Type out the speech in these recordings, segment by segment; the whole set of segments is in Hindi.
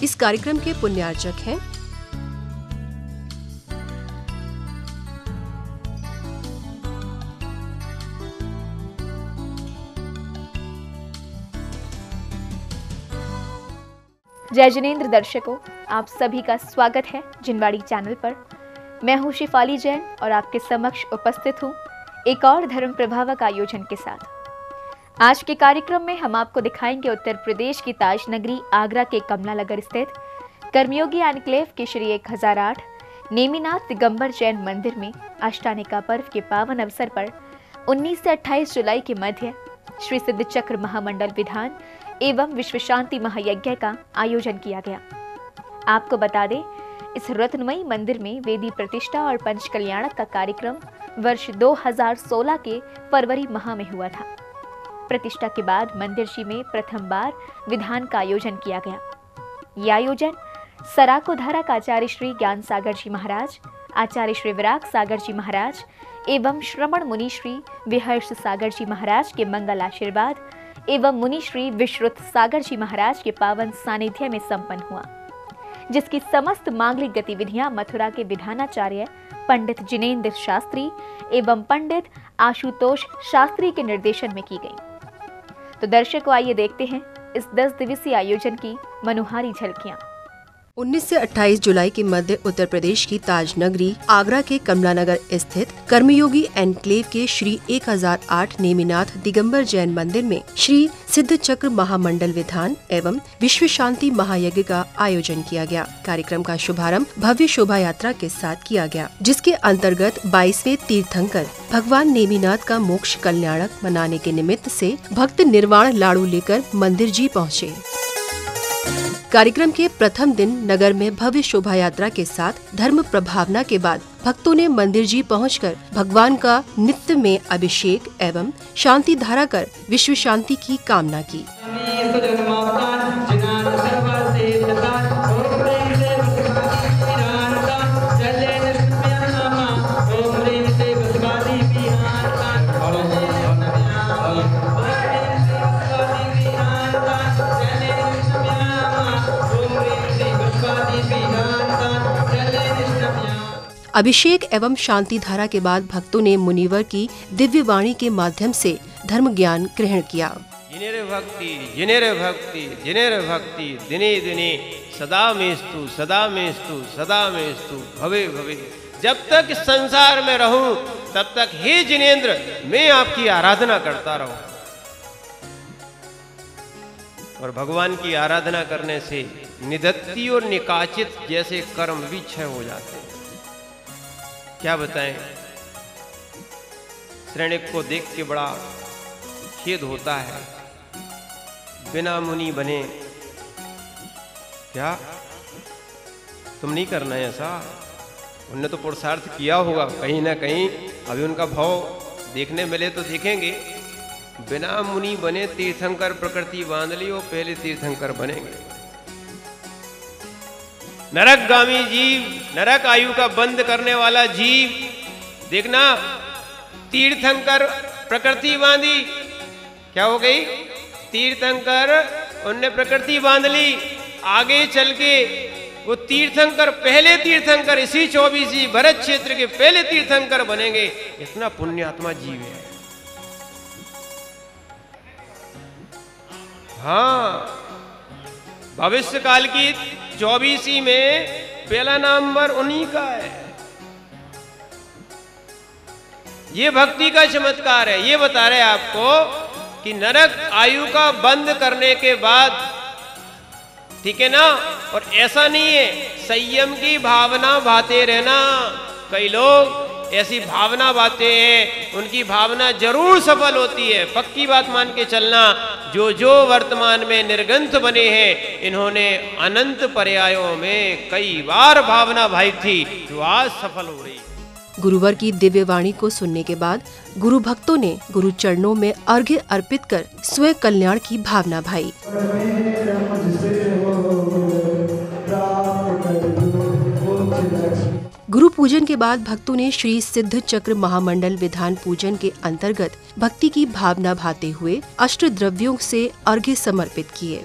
इस कार्यक्रम के पुण्यार्चक हैं जय जिनेंद्र दर्शकों, आप सभी का स्वागत है जिनवाड़ी चैनल पर। मैं हूं शिफाली जैन और आपके समक्ष उपस्थित हूं एक और धर्म प्रभावक आयोजन के साथ। आज के कार्यक्रम में हम आपको दिखाएंगे उत्तर प्रदेश की ताज नगरी आगरा के कमला नगर स्थित कर्मयोगी एनक्लेव के श्री 1008 नेमिनाथ दिगंबर जैन मंदिर में अष्टानिका पर्व के पावन अवसर पर 19 से 28 जुलाई के मध्य श्री सिद्ध चक्र महामंडल विधान एवं विश्व शांति महायज्ञ का आयोजन किया गया। आपको बता दें, इस रत्नमयी मंदिर में वेदी प्रतिष्ठा और पंच कल्याणक का कार्यक्रम वर्ष 2016 के फरवरी माह में हुआ था। प्रतिष्ठा के बाद मंदिर जी में प्रथम बार विधान का आयोजन किया गया। यह आयोजन सराकोधारा का आचार्य श्री ज्ञान सागर जी महाराज, आचार्य श्री विराग सागर जी महाराज एवं श्रमण मुनि श्री विहर्ष सागर जी महाराज के मंगल आशीर्वाद एवं मुनि श्री विश्रुत सागर जी महाराज के पावन सानिध्य में संपन्न हुआ, जिसकी समस्त मांगलिक गतिविधियां मथुरा के विधानाचार्य पंडित जिनेंद्र शास्त्री एवं पंडित आशुतोष शास्त्री के निर्देशन में की गई। तो दर्शकों, आइए देखते हैं इस 10 दिवसीय आयोजन की मनोहारी झलकियां। 19 से 28 जुलाई के मध्य उत्तर प्रदेश की ताज नगरी आगरा के कमला नगर स्थित कर्मयोगी एनक्लेव के श्री 1008 नेमिनाथ दिगंबर जैन मंदिर में श्री सिद्ध चक्र महामंडल विधान एवं विश्व शांति महायज्ञ का आयोजन किया गया। कार्यक्रम का शुभारंभ भव्य शोभा यात्रा के साथ किया गया, जिसके अंतर्गत 22वें तीर्थंकर भगवान नेमिनाथ का मोक्ष कल्याणक मनाने के निमित्त से भक्त निर्वाण लाड़ू लेकर मंदिर जी पहुँचे। कार्यक्रम के प्रथम दिन नगर में भव्य शोभा यात्रा के साथ धर्म प्रभावना के बाद भक्तों ने मंदिर जी पहुंचकर भगवान का नित्य में अभिषेक एवं शांति धारा कर विश्व शांति की कामना की। अभिषेक एवं शांति धारा के बाद भक्तों ने मुनिवर की दिव्य वाणी के माध्यम से धर्म ज्ञान ग्रहण किया। जिनेर भक्ति जिनेर भक्ति जिनेर भक्ति दिने दिने सदा मेस्तु सदा मेस्तु सदा मेस्तु भवे भवे। जब तक इस संसार में रहूं तब तक हे जिनेंद्र मैं आपकी आराधना करता रहूं। और भगवान की आराधना करने से निदत्ति और निकाचित जैसे कर्म भी क्षय हो जाते हैं। क्या बताएं, श्रेणिक को देख के बड़ा खेद होता है, बिना मुनि बने। क्या तुम नहीं करना है ऐसा? उनने तो पुरुषार्थ किया होगा कहीं ना कहीं, अभी उनका भाव देखने मिले तो देखेंगे। बिना मुनि बने तीर्थंकर प्रकृति बांध ली, वो पहले तीर्थंकर बनेंगे। नरकगामी जीव, नरक आयु का बंद करने वाला जीव, देखना तीर्थंकर प्रकृति बांधी, क्या हो गई? तीर्थंकर उनने प्रकृति बांध ली। आगे चल के वो तीर्थंकर, पहले तीर्थंकर, इसी 24 भरत क्षेत्र के पहले तीर्थंकर बनेंगे। इतना पुण्यात्मा जीव है। हाँ, भविष्य काल की 24 में पहला नंबर उन्हीं का है। ये भक्ति का चमत्कार है। ये बता रहे आपको कि नरक आयु का बंद करने के बाद, ठीक है ना, और ऐसा नहीं है संयम की भावना भाते रहना। कई लोग ऐसी भावना बातें हैं, उनकी भावना जरूर सफल होती है। पक्की बात मान के चलना, जो वर्तमान में निर्गंथ बने हैं, इन्होंने अनंत पर्यायों में कई बार भावना भाई थी जो आज सफल हो रही। गुरुवर की दिव्य वाणी को सुनने के बाद गुरु भक्तों ने गुरु चरणों में अर्घ्य अर्पित कर स्वयं कल्याण की भावना भाई। गुरु पूजन के बाद भक्तों ने श्री सिद्ध चक्र महामंडल विधान पूजन के अंतर्गत भक्ति की भावना भाते हुए अष्ट द्रव्यों से अर्घ्य समर्पित किए।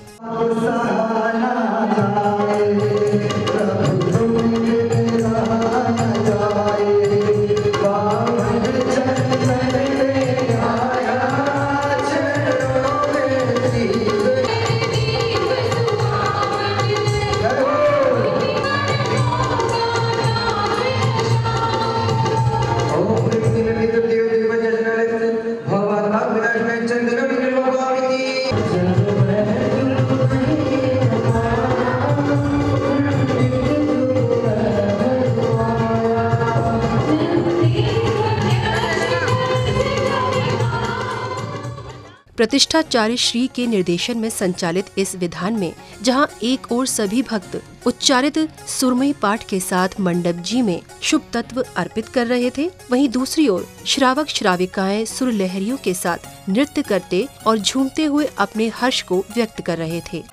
प्रतिष्ठाचार्य श्री के निर्देशन में संचालित इस विधान में जहां एक ओर सभी भक्त उच्चारित सुरमई पाठ के साथ मंडप जी में शुभ तत्व अर्पित कर रहे थे, वहीं दूसरी ओर श्रावक श्राविकाएं सुर लहरियों के साथ नृत्य करते और झूमते हुए अपने हर्ष को व्यक्त कर रहे थे।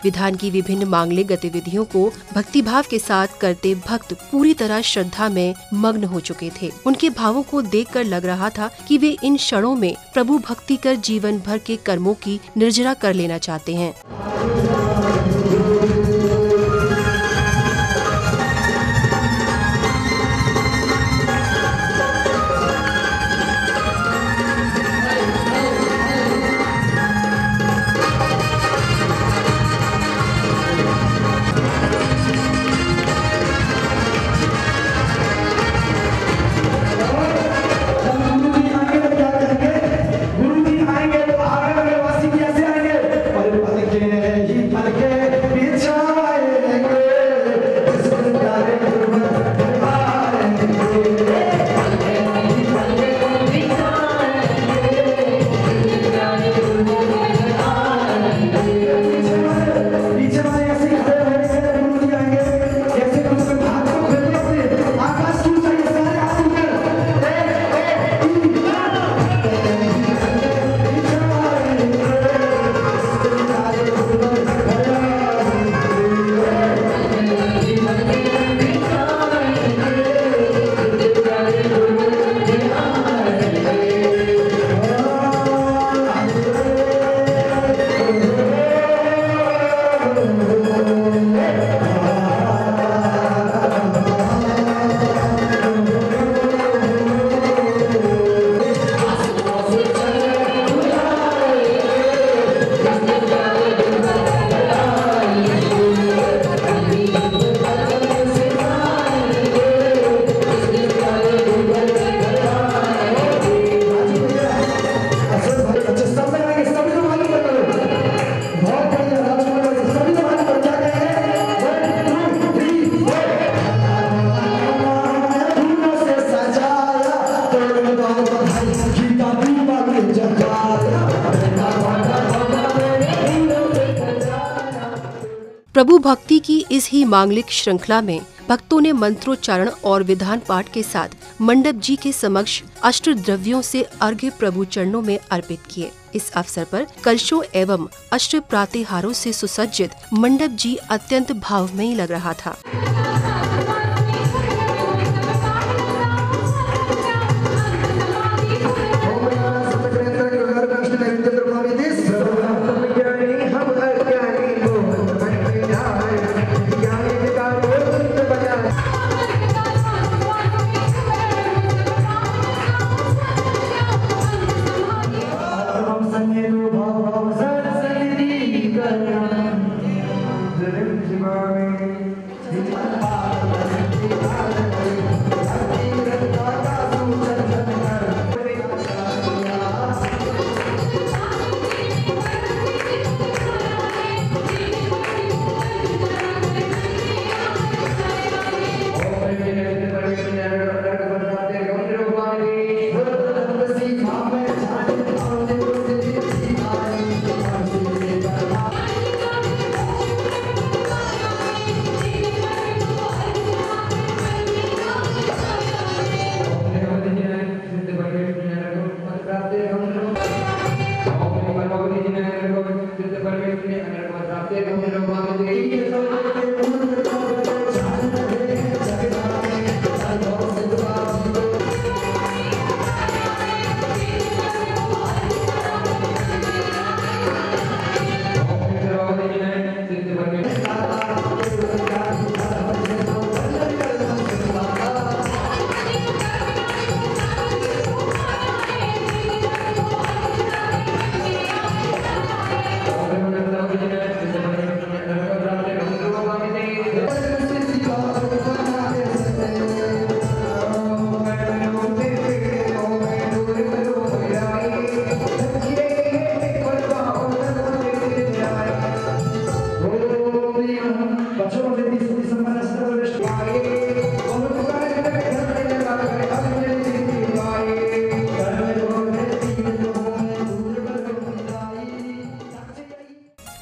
विधान की विभिन्न मांगलिक गतिविधियों को भक्तिभाव के साथ करते भक्त पूरी तरह श्रद्धा में मग्न हो चुके थे। उनके भावों को देखकर लग रहा था कि वे इन क्षणों में प्रभु भक्ति कर जीवन भर के कर्मों की निर्जरा कर लेना चाहते हैं। प्रभु भक्ति की इस ही मांगलिक श्रृंखला में भक्तों ने मंत्रोच्चारण और विधान पाठ के साथ मंडप जी के समक्ष अष्ट द्रव्यों से अर्घ्य प्रभु चरणों में अर्पित किए। इस अवसर पर कलशों एवं अष्ट प्रातिहारों से सुसज्जित मंडप जी अत्यंत भावमयी लग रहा था। Thank you.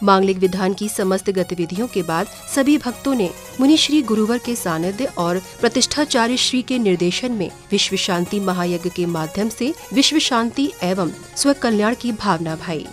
मांगलिक विधान की समस्त गतिविधियों के बाद सभी भक्तों ने मुनि श्री गुरुवर के सानिध्य और प्रतिष्ठाचार्य श्री के निर्देशन में विश्व शांति महायज्ञ के माध्यम से विश्व शांति एवं स्व कल्याण की भावना भाई।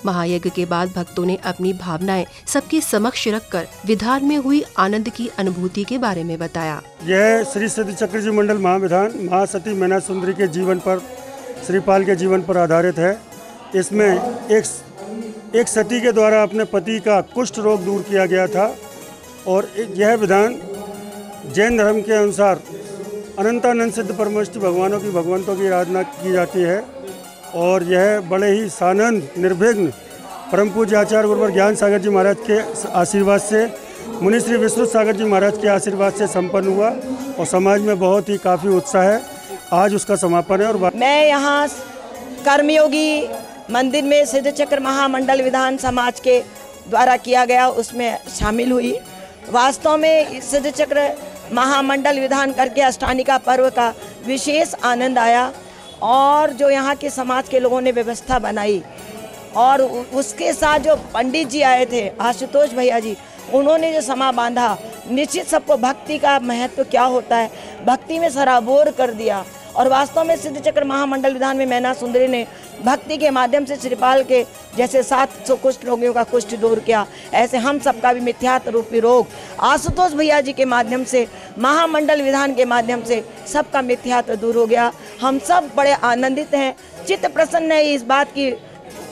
महायज्ञ के बाद भक्तों ने अपनी भावनाएं सबके समक्ष रखकर विधान में हुई आनंद की अनुभूति के बारे में बताया। यह श्री सती चक्रजी मंडल महाविधान महासती मैना सुंदरी के जीवन पर, श्रीपाल के जीवन पर आधारित है। इसमें एक सती के द्वारा अपने पति का कुष्ठ रोग दूर किया गया था और यह विधान जैन धर्म के अनुसार अनंतानंद सिद्ध परमष्टि भगवंतों की आराधना की जाती है और यह बड़े ही सानंद निर्विघ्न परम पूज्य आचार्य गुरुवर ज्ञान सागर जी महाराज के आशीर्वाद से, मुनि श्री विश्रुत सागर जी महाराज के आशीर्वाद से संपन्न हुआ और समाज में बहुत ही काफ़ी उत्साह है। आज उसका समापन है। और मैं यहाँ कर्मयोगी मंदिर में सिद्ध चक्र महामंडल विधान समाज के द्वारा किया गया उसमें शामिल हुई। वास्तव में सिद्ध चक्र महामंडल विधान करके अष्टानिका पर्व का विशेष आनंद आया और जो यहाँ के समाज के लोगों ने व्यवस्था बनाई और उसके साथ जो पंडित जी आए थे आशुतोष भैया जी, उन्होंने जो समा बांधा, निश्चित सबको भक्ति का महत्व क्या होता है, भक्ति में सराबोर कर दिया। और वास्तव में सिद्ध चक्र महामंडल विधान में मैना सुंदरी ने भक्ति के माध्यम से श्रीपाल के जैसे 700 कुष्ठ रोगियों का कुष्ठ दूर किया, ऐसे हम सबका भी मिथ्यात्व रूपी रोग आशुतोष भैया जी के माध्यम से, महामंडल विधान के माध्यम से सबका मिथ्यात्व दूर हो गया। हम सब बड़े आनंदित हैं, चित्त प्रसन्न है, इस बात की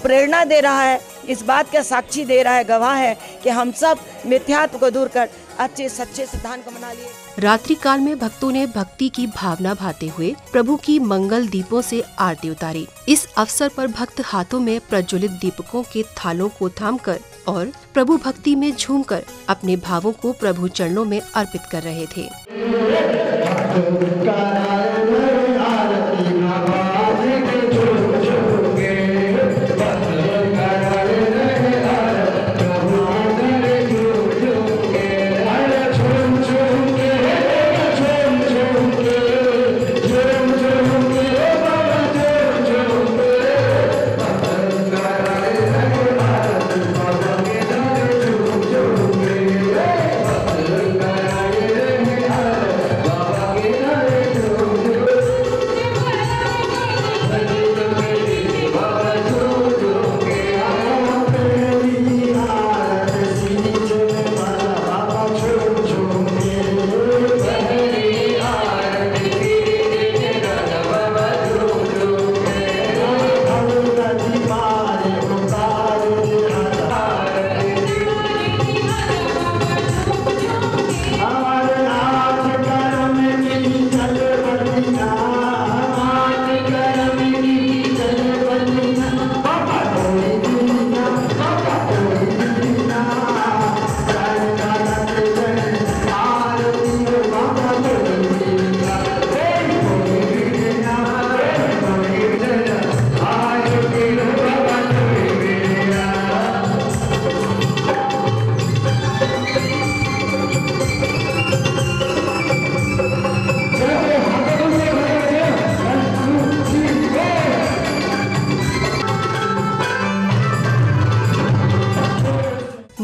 प्रेरणा दे रहा है, इस बात का साक्षी दे रहा है, गवाह है कि हम सब मिथ्यात्व को दूर कर अच्छे सच्चे सिद्धांत को मना लिए। रात्रि काल में भक्तों ने भक्ति की भावना भाते हुए प्रभु की मंगल दीपों से आरती उतारी। इस अवसर पर भक्त हाथों में प्रज्वलित दीपकों के थालों को थामकर और प्रभु भक्ति में झूमकर अपने भावों को प्रभु चरणों में अर्पित कर रहे थे।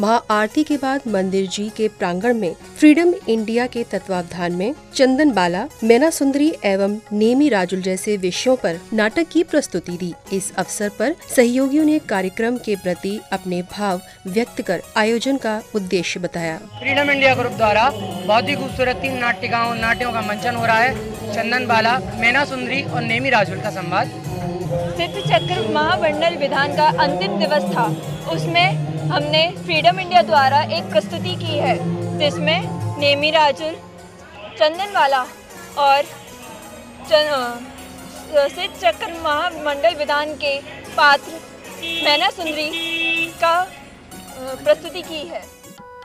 महाआरती के बाद मंदिर जी के प्रांगण में फ्रीडम इंडिया के तत्वावधान में चंदन बाला, मैना सुंदरी एवं नेमी राजुल जैसे विषयों पर नाटक की प्रस्तुति दी। इस अवसर पर सहयोगियों ने कार्यक्रम के प्रति अपने भाव व्यक्त कर आयोजन का उद्देश्य बताया। फ्रीडम इंडिया ग्रुप द्वारा बहुत ही खूबसूरत 3 नाट्यों का मंचन हो रहा है। चंदन बाला, मैना सुंदरी और नेमी राजुल का संवाद। सिद्ध चक्र महामंडल विधान का अंतिम दिवस था, उसमें हमने फ्रीडम इंडिया द्वारा एक प्रस्तुति की है जिसमें नेमी राजुल, चंदन बाला और सिद्ध चक्र महामंडल विधान के पात्र मैना सुंदरी का प्रस्तुति की है।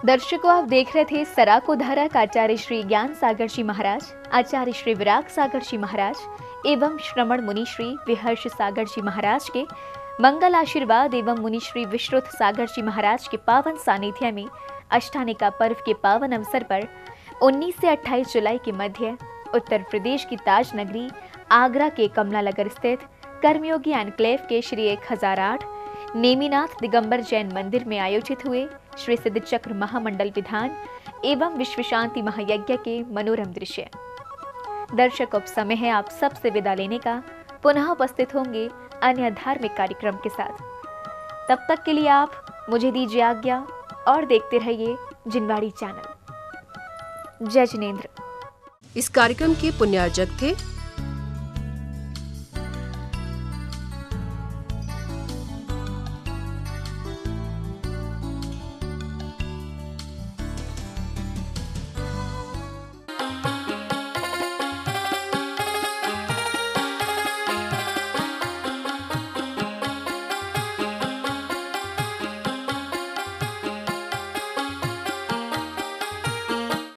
दर्शकों, आप देख रहे थे सराकोधारा का आचार्य श्री ज्ञान सागर जी महाराज, आचार्य श्री विराग सागर जी महाराज एवं श्रमण मुनि श्री विहर्ष सागर जी महाराज के मंगल आशीर्वाद एवं मुनि श्री विश्रुत सागर जी महाराज के पावन सानिध्य में अष्टानिका पर्व के पावन अवसर पर 19 से 28 जुलाई के मध्य उत्तर प्रदेश की ताज नगरी आगरा के कमलानगर स्थित कर्मयोगी एनक्लेव के श्री 1008 नेमिनाथ दिगंबर जैन मंदिर में आयोजित हुए श्री सिद्ध चक्र महामंडल विधान एवं विश्व शांति महायज्ञ के मनोरम दृश्य। दर्शक, अब समय है आप सबसे विदा लेने का। पुनः उपस्थित होंगे अन्य धार्मिक कार्यक्रम के साथ। तब तक के लिए आप मुझे दीजिए आज्ञा और देखते रहिए जिनवाड़ी चैनल। जय जिनेंद्र। इस कार्यक्रम के पुण्यार्जक थे